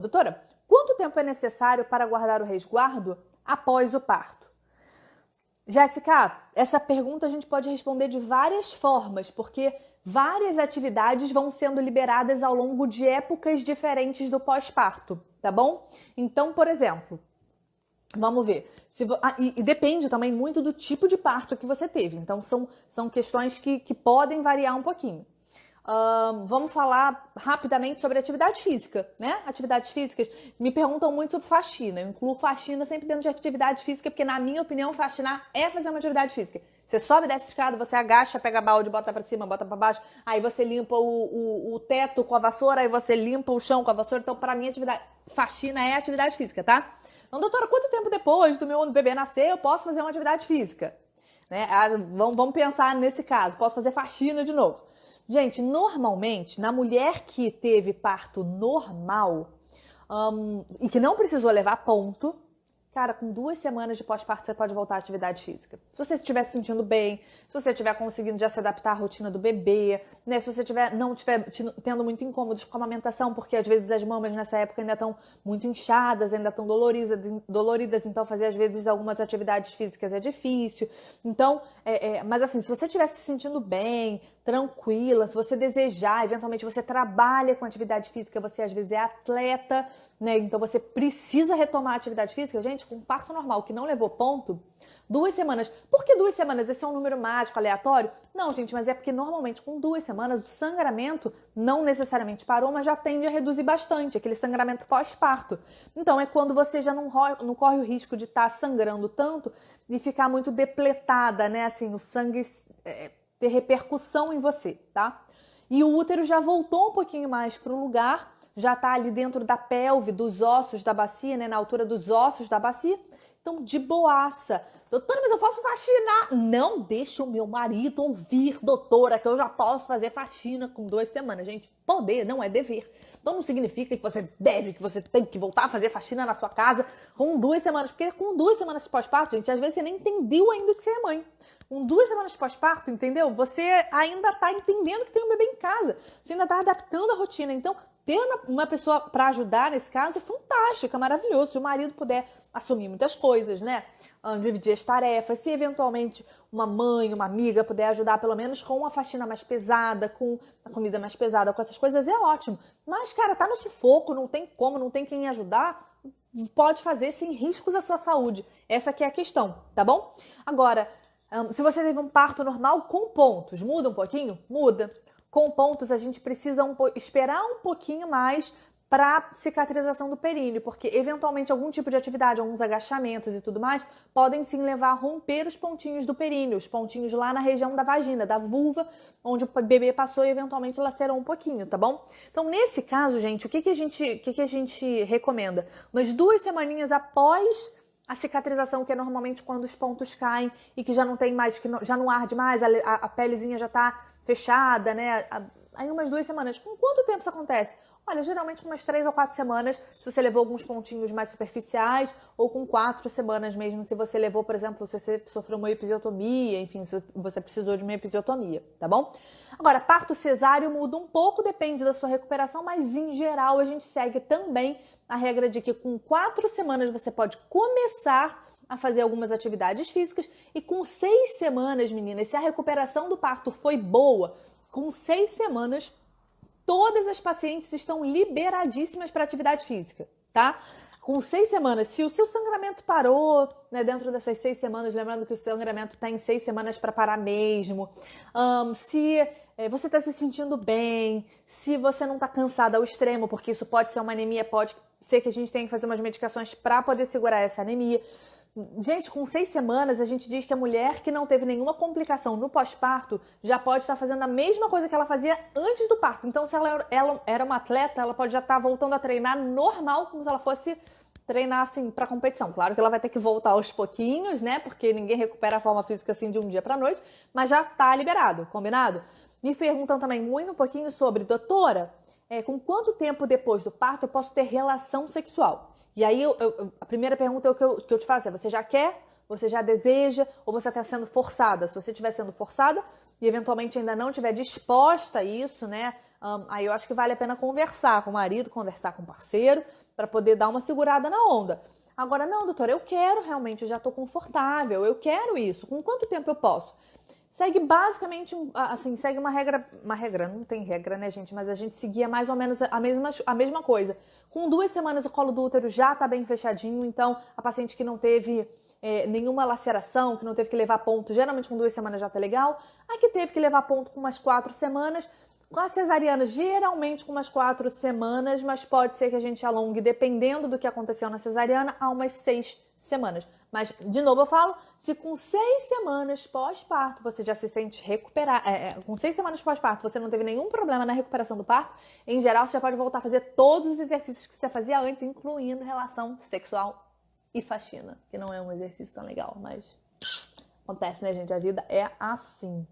Doutora, quanto tempo é necessário para guardar o resguardo após o parto? Jéssica, essa pergunta a gente pode responder de várias formas, porque várias atividades vão sendo liberadas ao longo de épocas diferentes do pós-parto, tá bom? Então, por exemplo, vamos ver. E depende também muito do tipo de parto que você teve. Então, são questões que podem variar um pouquinho. Vamos falar rapidamente sobre atividade física, né? Atividades físicas. Me perguntam muito sobre faxina. Eu incluo faxina sempre dentro de atividade física, porque, na minha opinião, faxinar é fazer uma atividade física. Você sobe, desce a escada, você agacha, pega balde, bota pra cima, bota pra baixo, aí você limpa o teto com a vassoura, aí você limpa o chão com a vassoura. Então, pra mim, faxina é atividade física, tá? Então, doutora, quanto tempo depois do meu bebê nascer eu posso fazer uma atividade física? Né? Vamos pensar nesse caso. Posso fazer faxina de novo. Gente, normalmente, na mulher que teve parto normal e que não precisou levar ponto, cara, com 2 semanas de pós-parto você pode voltar à atividade física. Se você estiver se sentindo bem, se você estiver conseguindo já se adaptar à rotina do bebê, né? Se você não estiver tendo muito incômodos com a amamentação, porque às vezes as mamas nessa época ainda estão muito inchadas, ainda estão doloridas, então fazer às vezes algumas atividades físicas é difícil. Então, mas assim, se você estiver se sentindo bem, tranquila, se você desejar, eventualmente você trabalha com atividade física, você às vezes é atleta, né? Então você precisa retomar a atividade física, gente, com parto normal que não levou ponto, 2 semanas. Por que 2 semanas? Esse é um número mágico, aleatório? Não, gente, mas é porque normalmente com 2 semanas o sangramento não necessariamente parou, mas já tende a reduzir bastante, aquele sangramento pós-parto. Então é quando você já não corre o risco de estar sangrando tanto e ficar muito depletada, né? Assim, o sangue ter repercussão em você, tá? E o útero já voltou um pouquinho mais para o lugar, já tá ali dentro da pelve, dos ossos da bacia, né? Na altura dos ossos da bacia. Então, de boaça. Doutora, mas eu posso faxinar? Não deixa o meu marido ouvir, doutora, que eu já posso fazer faxina com 2 semanas. Gente, poder não é dever. Então não significa que você deve, que você tem que voltar a fazer faxina na sua casa com 2 semanas. Porque com 2 semanas de pós-parto, gente, às vezes você nem entendeu ainda que você é mãe. Com 2 semanas de pós-parto, entendeu? Você ainda tá entendendo que tem um bebê em casa. Você ainda tá adaptando a rotina. Então, ter uma pessoa para ajudar nesse caso é fantástico, é maravilhoso. Se o marido puder assumir muitas coisas, né? Dividir as tarefas. Se eventualmente uma mãe, uma amiga puder ajudar pelo menos com uma faxina mais pesada, com a comida mais pesada, com essas coisas, é ótimo. Mas, cara, tá no sufoco, não tem como, não tem quem ajudar, pode fazer sem riscos à sua saúde. Essa que é a questão, tá bom? Agora, se você teve um parto normal com pontos, muda um pouquinho? Muda. Com pontos, a gente precisa esperar um pouquinho mais para cicatrização do períneo, porque eventualmente algum tipo de atividade, alguns agachamentos e tudo mais, podem sim levar a romper os pontinhos do períneo, os pontinhos lá na região da vagina, da vulva, onde o bebê passou e eventualmente lacerou um pouquinho, tá bom? Então, nesse caso, gente, o que a gente recomenda? Umas 2 semaninhas após a cicatrização, que é normalmente quando os pontos caem e que já não tem mais, já não arde mais, a pelezinha já tá fechada, né? Aí umas 2 semanas. Com quanto tempo isso acontece? Olha, geralmente com umas 3 ou 4 semanas, se você levou alguns pontinhos mais superficiais, ou com 4 semanas mesmo, se você levou, por exemplo, se você sofreu uma episiotomia, enfim, se você precisou de uma episiotomia, tá bom? Agora, parto cesáreo muda um pouco, depende da sua recuperação, mas em geral a gente segue também a regra de que com 4 semanas você pode começar a fazer algumas atividades físicas e com 6 semanas, meninas, se a recuperação do parto foi boa, com 6 semanas todas as pacientes estão liberadíssimas para atividade física, tá? Com 6 semanas, se o seu sangramento parou, né, dentro dessas 6 semanas, lembrando que o sangramento está em 6 semanas para parar mesmo, se você está se sentindo bem, se você não está cansada ao extremo, porque isso pode ser uma anemia, pode ser que a gente tenha que fazer umas medicações para poder segurar essa anemia. Gente, com 6 semanas, a gente diz que a mulher que não teve nenhuma complicação no pós-parto já pode estar fazendo a mesma coisa que ela fazia antes do parto. Então, se ela era uma atleta, ela pode já estar voltando a treinar normal, como se ela fosse treinar, assim, para competição. Claro que ela vai ter que voltar aos pouquinhos, né? Porque ninguém recupera a forma física, assim, de um dia para noite. Mas já tá liberado, combinado? Me perguntam também muito um pouquinho sobre, doutora, com quanto tempo depois do parto eu posso ter relação sexual? E aí, a primeira pergunta é o que eu te faço, você já quer, você já deseja, ou você está sendo forçada? Se você estiver sendo forçada e eventualmente ainda não estiver disposta a isso, né? Aí eu acho que vale a pena conversar com o marido, conversar com o parceiro, para poder dar uma segurada na onda. Agora, não, doutora, eu quero realmente, eu já tô confortável, eu quero isso. Com quanto tempo eu posso? Segue basicamente, segue uma regra, não tem regra, né, gente? Mas a gente seguia mais ou menos a mesma coisa. Com 2 semanas o colo do útero já tá bem fechadinho, então a paciente que não teve nenhuma laceração, que não teve que levar ponto, geralmente com 2 semanas já tá legal. A que teve que levar ponto com umas 4 semanas, com a cesariana, geralmente com umas 4 semanas, mas pode ser que a gente alongue, dependendo do que aconteceu na cesariana, a umas 6 semanas. Mas, de novo eu falo, se com 6 semanas pós-parto você já se sente recuperar, com 6 semanas pós-parto você não teve nenhum problema na recuperação do parto, em geral você já pode voltar a fazer todos os exercícios que você fazia antes, incluindo relação sexual e faxina, que não é um exercício tão legal, mas acontece, né, gente? A vida é assim.